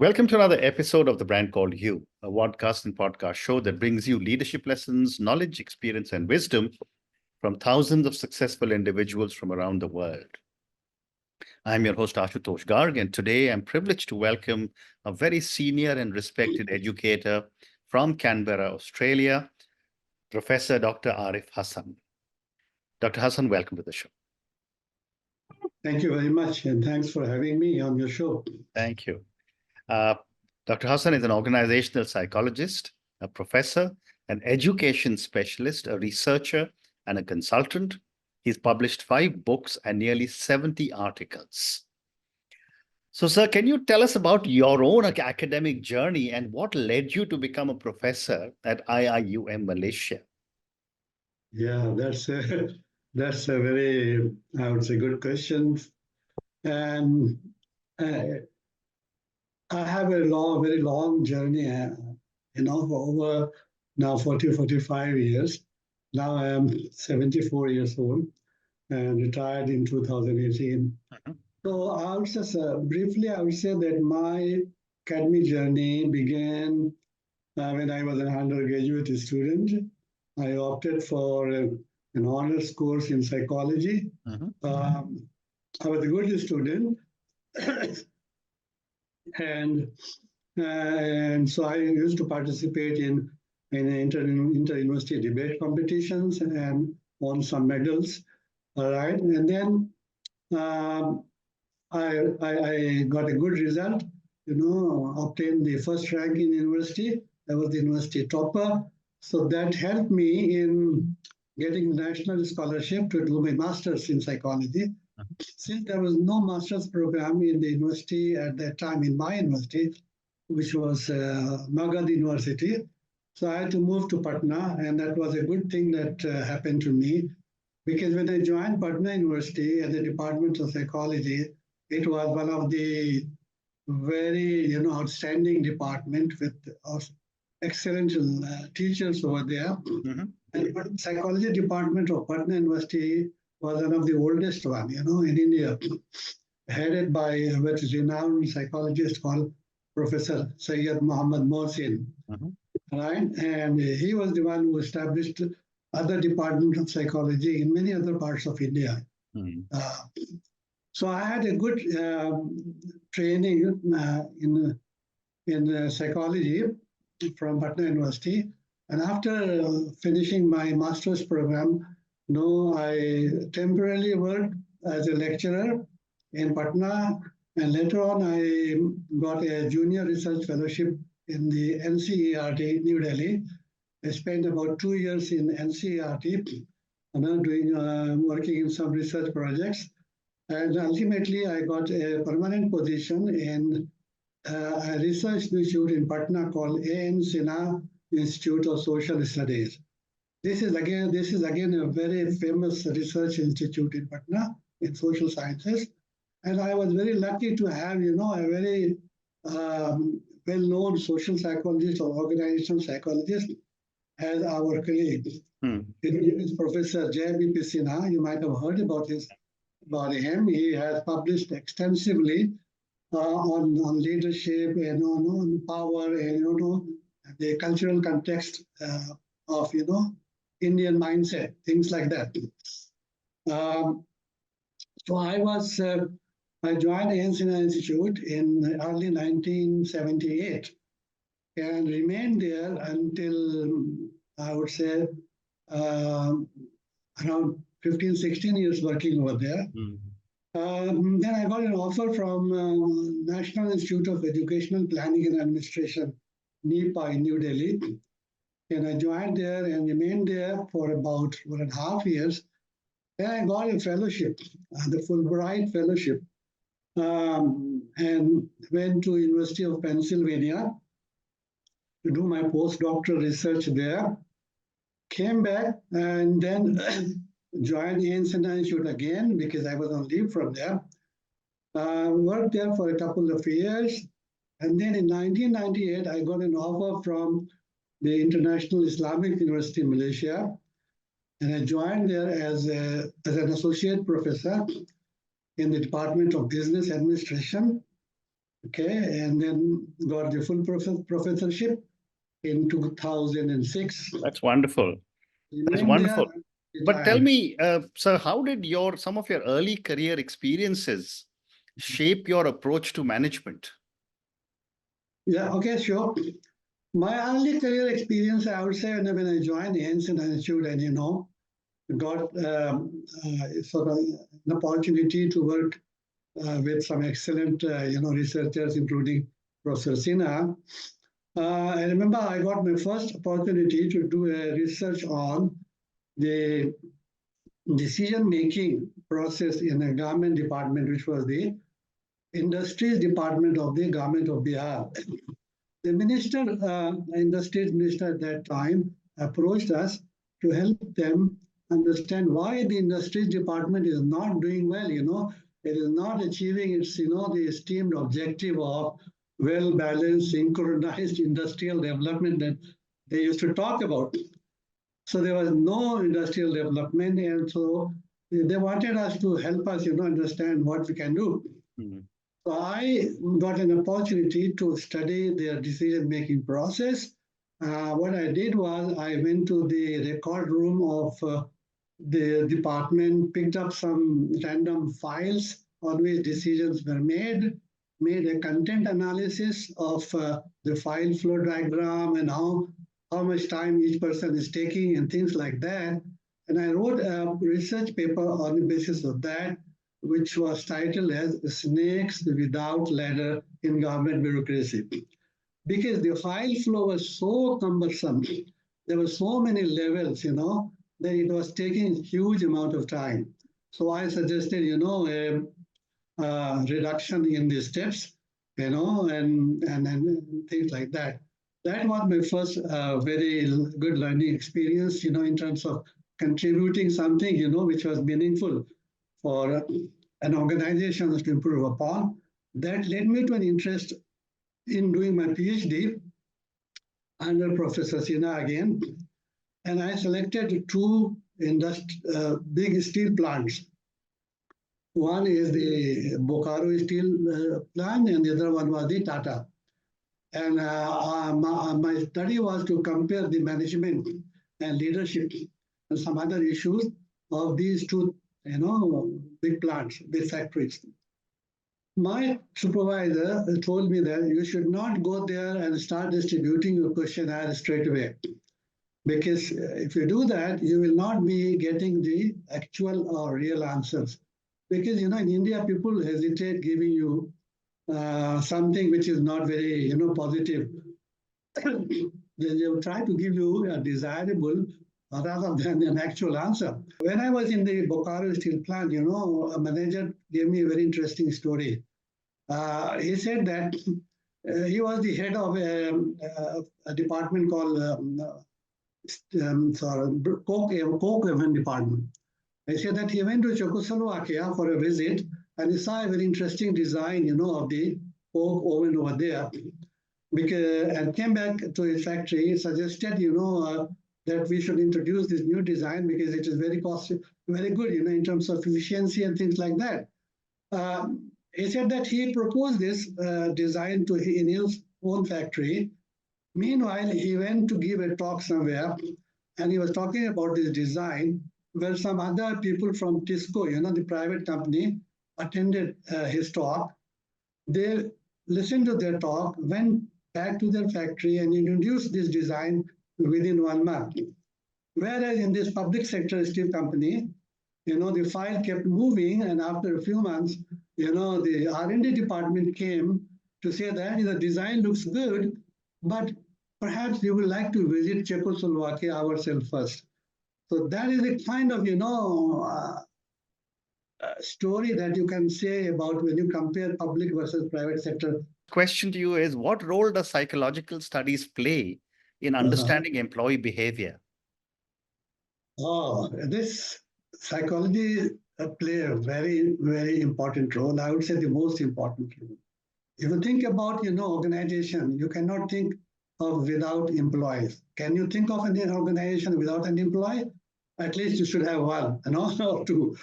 Welcome to another episode of The Brand Called You, a podcast and podcast show that brings you leadership lessons, knowledge, experience, and wisdom from thousands of successful individuals from around the world. I'm your host, Ashutosh Garg, and today I'm privileged to welcome a very senior and respected educator from Canberra, Australia, Professor Dr. Arif Hassan. Dr. Hassan, welcome to the show. Thank you very much, and thanks for having me on your show. Thank you. Dr. Hassan is an organizational psychologist, a professor, an education specialist, a researcher, and a consultant. He's published 5 books and nearly 70 articles. So, sir, can you tell us about your own academic journey and what led you to become a professor at IIUM Malaysia? Yeah, that's a very, I would say, good question. And I have a very long journey, for over now 40, 45 years. Now I am 74 years old and retired in 2018. So I would just briefly, I would say that my academic journey began when I was an undergraduate student. I opted for an honors course in psychology. I was a good student. And so I used to participate in inter-university debate competitions and won some medals. All right, and then I got a good result. Obtained the first rank in university. I was the university topper. So that helped me in getting national scholarship to do my master's in psychology. Since there was no master's program in the university at that time, in my university, which was Magad University, so I had to move to Patna, and that was a good thing that happened to me, because when I joined Patna University at the Department of Psychology, it was one of the very outstanding department with excellent teachers over there. And the psychology department of Patna University was one of the oldest one, in India, headed by a very renowned psychologist called Professor Syed Muhammad Mohsin, right? And he was the one who established other departments of psychology in many other parts of India. So I had a good training in psychology from Patna University. And after finishing my master's program, I temporarily worked as a lecturer in Patna, and later on I got a junior research fellowship in the NCERT, New Delhi. I spent about 2 years in NCERT, working in some research projects. And ultimately, I got a permanent position in a research institute in Patna called A.N. Sinha Institute of Social Studies. This is again a very famous research institute in Patna in social sciences, and I was very lucky to have a very well-known social psychologist or organizational psychologist as our colleague. His name is Professor J.B.P. Sinha. You might have heard about him. He has published extensively on leadership and on power and the cultural context of Indian mindset, things like that. So I joined the Sinha Institute in early 1978 and remained there until, I would say, around 15, 16 years working over there. Then I got an offer from National Institute of Educational Planning and Administration, NIPA in New Delhi. And I joined there and remained there for about 1.5 years. Then I got a fellowship, the Fulbright Fellowship, and went to University of Pennsylvania to do my postdoctoral research there. Came back and then joined the Sinha Institute again because I was on leave from there. Worked there for a couple of years. And then in 1998, I got an offer from the International Islamic University in Malaysia. And I joined there as an associate professor in the Department of Business Administration. Okay, and then got the full professorship in 2006. That's wonderful. That's Remained there, wonderful. But tell retired. me, sir, how did some of your early career experiences shape your approach to management? Yeah, okay, sure. My early career experience, I would say, when I joined the Ancient Institute and, got sort of an opportunity to work with some excellent, researchers, including Professor Sinha. I remember I got my first opportunity to do a research on the decision-making process in a government department, which was the Industries Department of the Government of Bihar. The minister, industries minister at that time, approached us to help them understand why the industries department is not doing well. It is not achieving its, the esteemed objective of well-balanced, synchronized industrial development that they used to talk about. So there was no industrial development, and so they wanted us to help us, understand what we can do. Mhm. So I got an opportunity to study their decision-making process. What I did was I went to the record room of the department, picked up some random files on which decisions were made a content analysis of the file flow diagram and how much time each person is taking and things like that. And I wrote a research paper on the basis of that, which was titled as Snakes Without Ladder in Government Bureaucracy. Because the file flow was so cumbersome, there were so many levels, that it was taking huge amount of time. So I suggested, a reduction in the steps, and things like that. That was my first very good learning experience, in terms of contributing something, which was meaningful for an organization to improve upon. That led me to an interest in doing my PhD under Professor Sinha again. And I selected two big steel plants. One is the Bokaro steel plant, and the other one was the Tata. And my study was to compare the management and leadership and some other issues of these two, big plants, big factories. My supervisor told me that you should not go there and start distributing your questionnaire straight away. Because if you do that, you will not be getting the actual or real answers. Because, in India, people hesitate giving you something which is not very, positive. They will try to give you a desirable rather than an actual answer. When I was in the Bokaro steel plant, a manager gave me a very interesting story. He said that he was the head of a department called Coke Oven Department. He said that he went to Czechoslovakia for a visit and he saw a very interesting design, of the Coke oven over there. And came back to his factory, suggested, that we should introduce this new design because it is very very good, in terms of efficiency and things like that. He said that he proposed this design in his own factory. Meanwhile, he went to give a talk somewhere, and he was talking about this design, where some other people from Tisco, the private company, attended his talk. They listened to their talk, went back to their factory and introduced this design within 1 month. Whereas in this public sector steel company, the file kept moving, and after a few months, the R&D department came to say that the design looks good, but perhaps we would like to visit Czechoslovakia ourselves first. So that is a kind of, story that you can say about when you compare public versus private sector. Question to you is, what role does psychological studies play in understanding employee behavior? This psychology play a very, very important role. I would say the most important role. If you think about, organization, you cannot think of without employees. Can you think of an organization without an employee? At least you should have one, or two.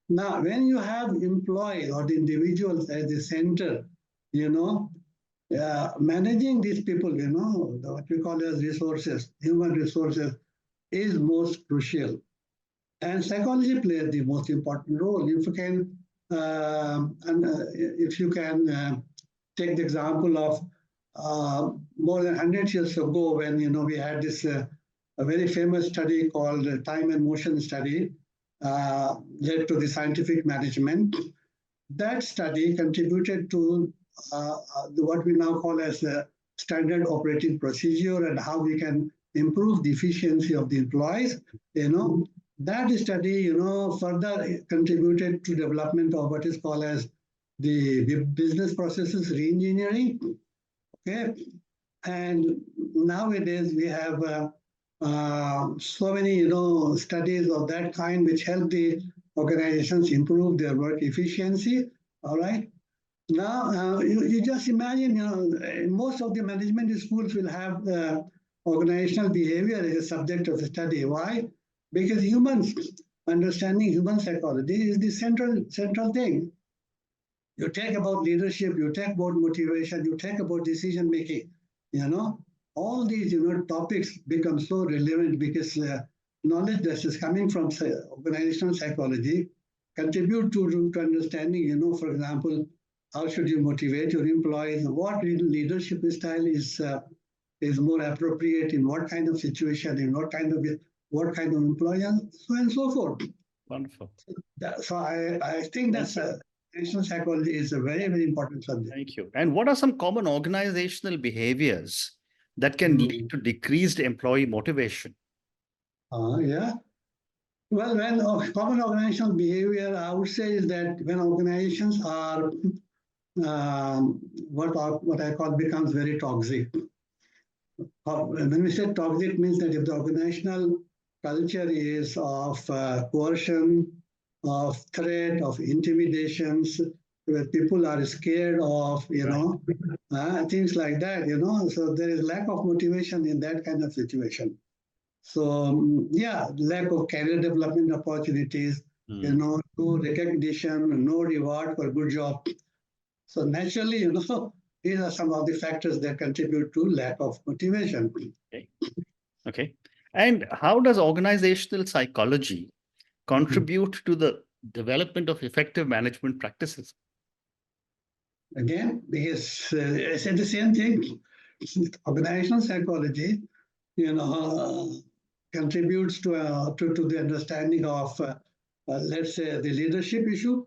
Now, when you have employees or the individuals at the center, managing these people, what we call as resources, human resources, is most crucial. And psychology plays the most important role. If you can take the example of more than 100 years ago, when we had this a very famous study called time and motion study, led to the scientific management. That study contributed to what we now call as a standard operating procedure and how we can improve the efficiency of the employees. That study, further contributed to development of what is called as the business processes re-engineering. Okay, and nowadays we have so many, studies of that kind which help the organizations improve their work efficiency. All right. Now, you just imagine, most of the management schools will have organizational behavior as a subject of study. Why? Because humans, understanding human psychology is the central thing. You talk about leadership, you talk about motivation, you talk about decision making, all these, topics become so relevant because knowledge that is coming from organizational psychology contribute to understanding, for example, how should you motivate your employees, what leadership style is more appropriate in what kind of situation, in what kind of employee, and so on and so forth. Wonderful. So I think that's organizational psychology is a very, very important subject. Thank you. And what are some common organizational behaviors that can lead to decreased employee motivation? Yeah. Well, when common organizational behavior, I would say is that when organizations are what I call becomes very toxic. When we say toxic, means that if the organizational culture is of coercion, of threat, of intimidations, where people are scared of, things like that, so there is lack of motivation in that kind of situation. So, lack of career development opportunities, no recognition, no reward for good job. So naturally, these are some of the factors that contribute to lack of motivation. Okay. And how does organizational psychology contribute to the development of effective management practices? Again, because I said the same thing. Organizational psychology, contributes to the understanding of, let's say, the leadership issue.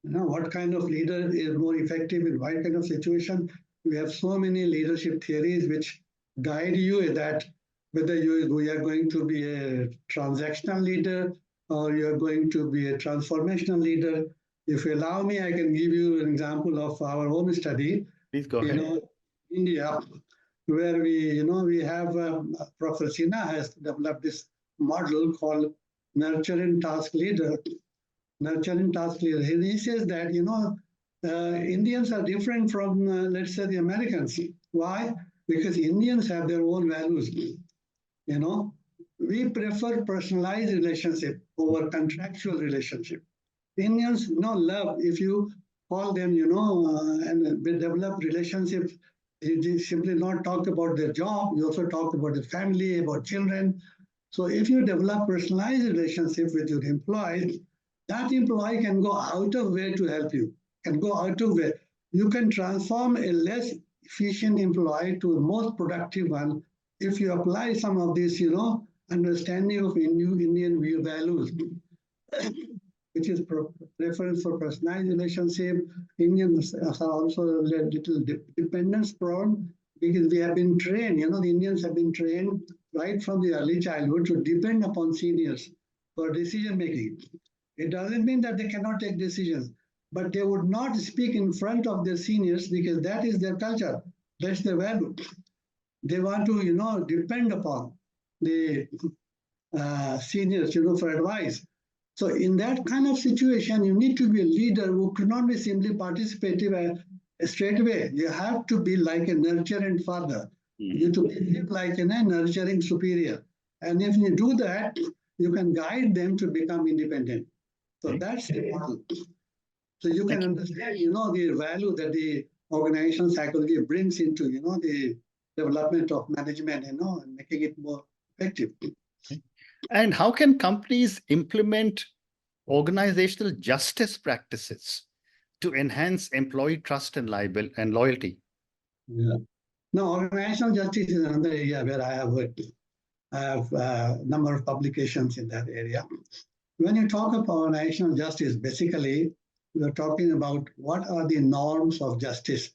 What kind of leader is more effective in what kind of situation? We have so many leadership theories which guide you that whether you are going to be a transactional leader or you are going to be a transformational leader. If you allow me, I can give you an example of our home study. Please go ahead. India, where we have Prof. Sinha has developed this model called nurture and task leader. Nurture and task leader. He says that Indians are different from let's say the Americans. Why? Because Indians have their own values. We prefer personalized relationship over contractual relationship. Indians love if you call them, and develop relationships. You simply not talk about their job. You also talk about the family, about children. So if you develop personalized relationship with your employees, that employee can go out of way to help you. Can go out of way. You can transform a less efficient employee to a most productive one if you apply some of this, understanding of Indian values, which is preference for personalized relationship. Indians are also a little dependence prone because we have been trained, the Indians have been trained right from the early childhood to depend upon seniors for decision making. It doesn't mean that they cannot take decisions, but they would not speak in front of their seniors because that is their culture. That's their value. They want to, depend upon the seniors, for advice. So in that kind of situation, you need to be a leader who could not be simply participative straight away. You have to be like a nurturing father. You have to behave like a nurturing superior. And if you do that, you can guide them to become independent. So that's the model. So you can understand, the value that the organizational psychology brings into, the development of management, and making it more effective. And how can companies implement organizational justice practices to enhance employee trust and loyalty? Yeah. Now, organizational justice is another area where I have worked. I have a number of publications in that area. When you talk about organizational justice, basically, we're talking about what are the norms of justice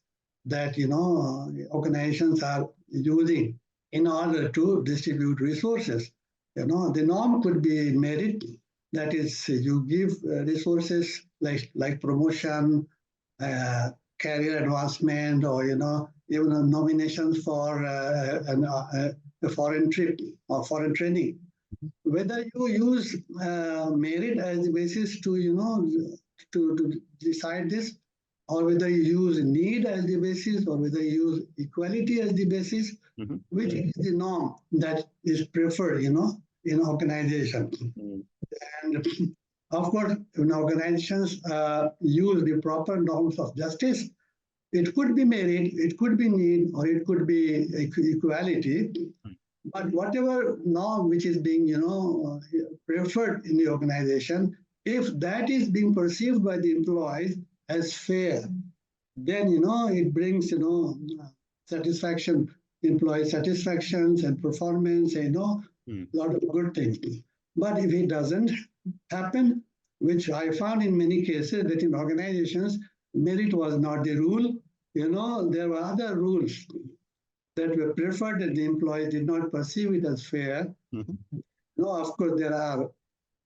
that, organizations are using in order to distribute resources. The norm could be merit, that is, you give resources like promotion, career advancement, or, even nominations for a foreign trip or foreign training. Whether you use merit as the basis to decide this, or whether you use need as the basis, or whether you use equality as the basis, which is the norm that is preferred, in organization. And of course, when organizations use the proper norms of justice, it could be merit, it could be need, or it could be equality. But whatever norm which is being, preferred in the organization, if that is being perceived by the employees as fair, then, it brings, satisfaction, employee satisfactions and performance, a lot of good things. But if it doesn't happen, which I found in many cases that in organizations, merit was not the rule. There were other rules that were preferred that the employees did not perceive it as fair. Of course, there are,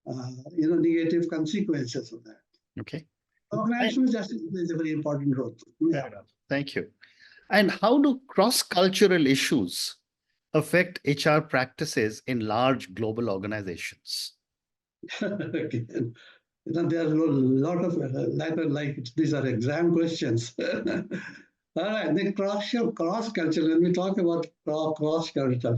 negative consequences of that. Okay. Organizational justice plays a very important role. Fair enough. Thank you. And how do cross-cultural issues affect HR practices in large global organizations? Again, there are a lot of these are exam questions. All right, the cross-culture, when we talk about cross-culture,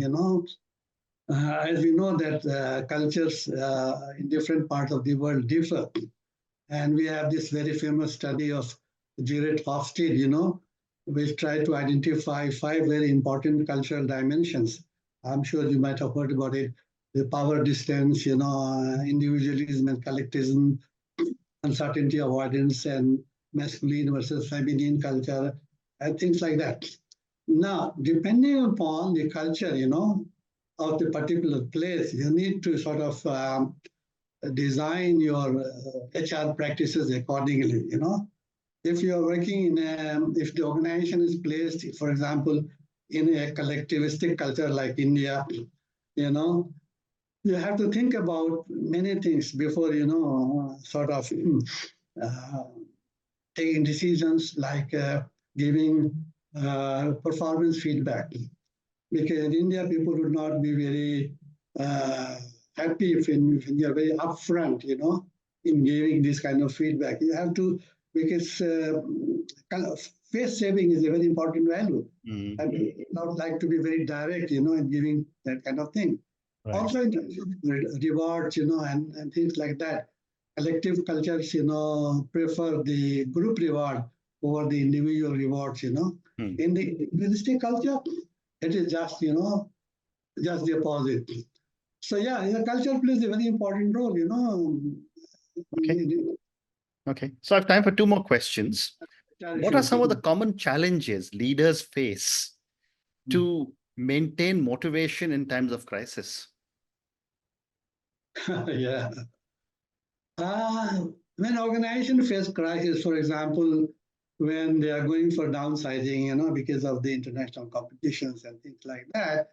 as we know that cultures in different parts of the world differ. And we have this very famous study of Gerrit Hofstede, which tried to identify 5 very important cultural dimensions. I'm sure you might have heard about it. The power distance, individualism and collectivism, uncertainty avoidance, and masculine versus feminine culture, and things like that. Now, depending upon the culture, of the particular place, you need to sort of design your HR practices accordingly, If you are working if the organization is placed, for example, in a collectivistic culture like India, you have to think about many things before, sort of taking decisions like giving performance feedback. Because in India, people would not be very happy if you're very upfront, in giving this kind of feedback. You have to, because face saving is a very important value. And people not like to be very direct, in giving that kind of thing. Right. Also in terms of rewards, and things like that. Collective cultures, prefer the group reward over the individual rewards, In the individualistic culture, it is just, just the opposite. So yeah, the culture plays a very important role, Okay. Okay. So I have time for 2 more questions. What are some of the common challenges leaders face to maintain motivation in times of crisis? Yeah. When organizations face crisis, for example, when they are going for downsizing, because of the international competitions and things like that,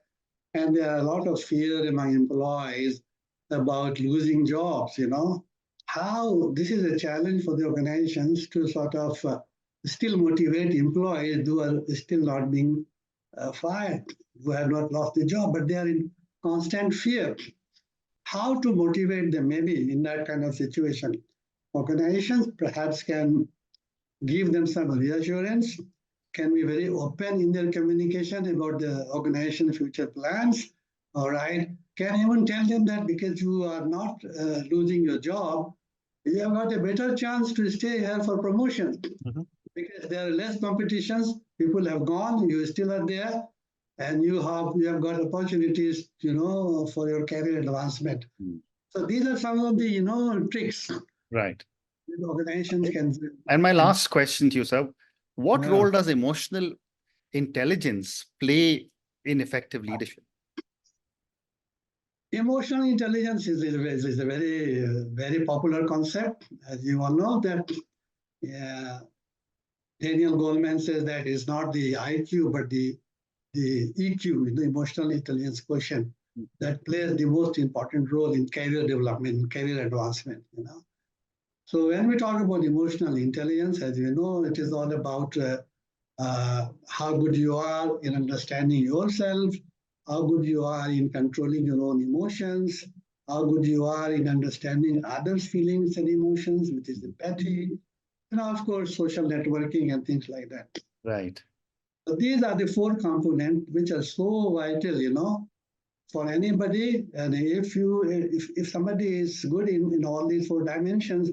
and there are a lot of fear among employees about losing jobs, how this is a challenge for the organizations to sort of still motivate employees who are still not being fired, who have not lost the job, but they are in constant fear. How to motivate them maybe in that kind of situation? Organizations perhaps can give them some reassurance, can be very open in their communication about the organization future plans, all right? Can even tell them that because you are not losing your job, you have got a better chance to stay here for promotion. because there are less competitions. People have gone, you still are there, and you have got opportunities, for your career advancement. So these are some of the tricks Right. that organizations can do. And my last question to you, sir, what Yeah. role does emotional intelligence play in effective leadership? Emotional intelligence is a very very popular concept, as you all know that. Daniel Goleman says that it's not the IQ but the EQ, the emotional intelligence quotient, that plays the most important role in career development, career advancement. So when we talk about emotional intelligence, as you know, it is all about how good you are in understanding yourself, how good you are in controlling your own emotions, how good you are in understanding others' feelings and emotions, which is empathy, of course, social networking and things like that. Right. So these are the four components which are so vital, for anybody. And if somebody is good in all these four dimensions,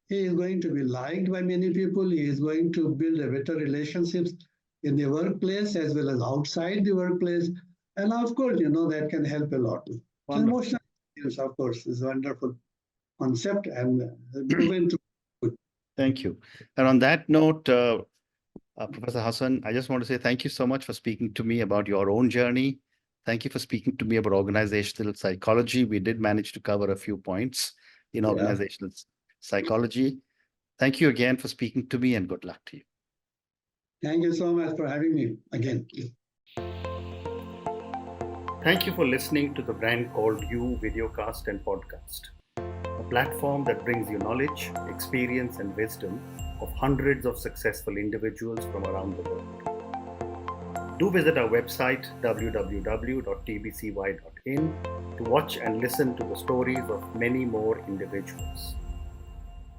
he is going to be liked by many people. He is going to build a better relationships in the workplace as well as outside the workplace. And of course, that can help a lot. So Wonderful. emotional intelligence, of course, is a wonderful concept and proven to. Thank you. And on that note, Professor Hassan, I just want to say thank you so much for speaking to me about your own journey. Thank you for speaking to me about organizational psychology. We did manage to cover a few points in organizational psychology. Thank you again for speaking to me, and good luck to you. Thank you so much for having me again. Thank you for listening to the Brand Called You videocast and podcast, a platform that brings you knowledge, experience, and wisdom of hundreds of successful individuals from around the world. Do visit our website www.tbcy.in to watch and listen to the stories of many more individuals.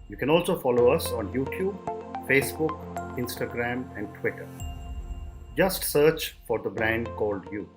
You can also follow us on YouTube, Facebook, Instagram, and Twitter. Just search for the Brand Called You.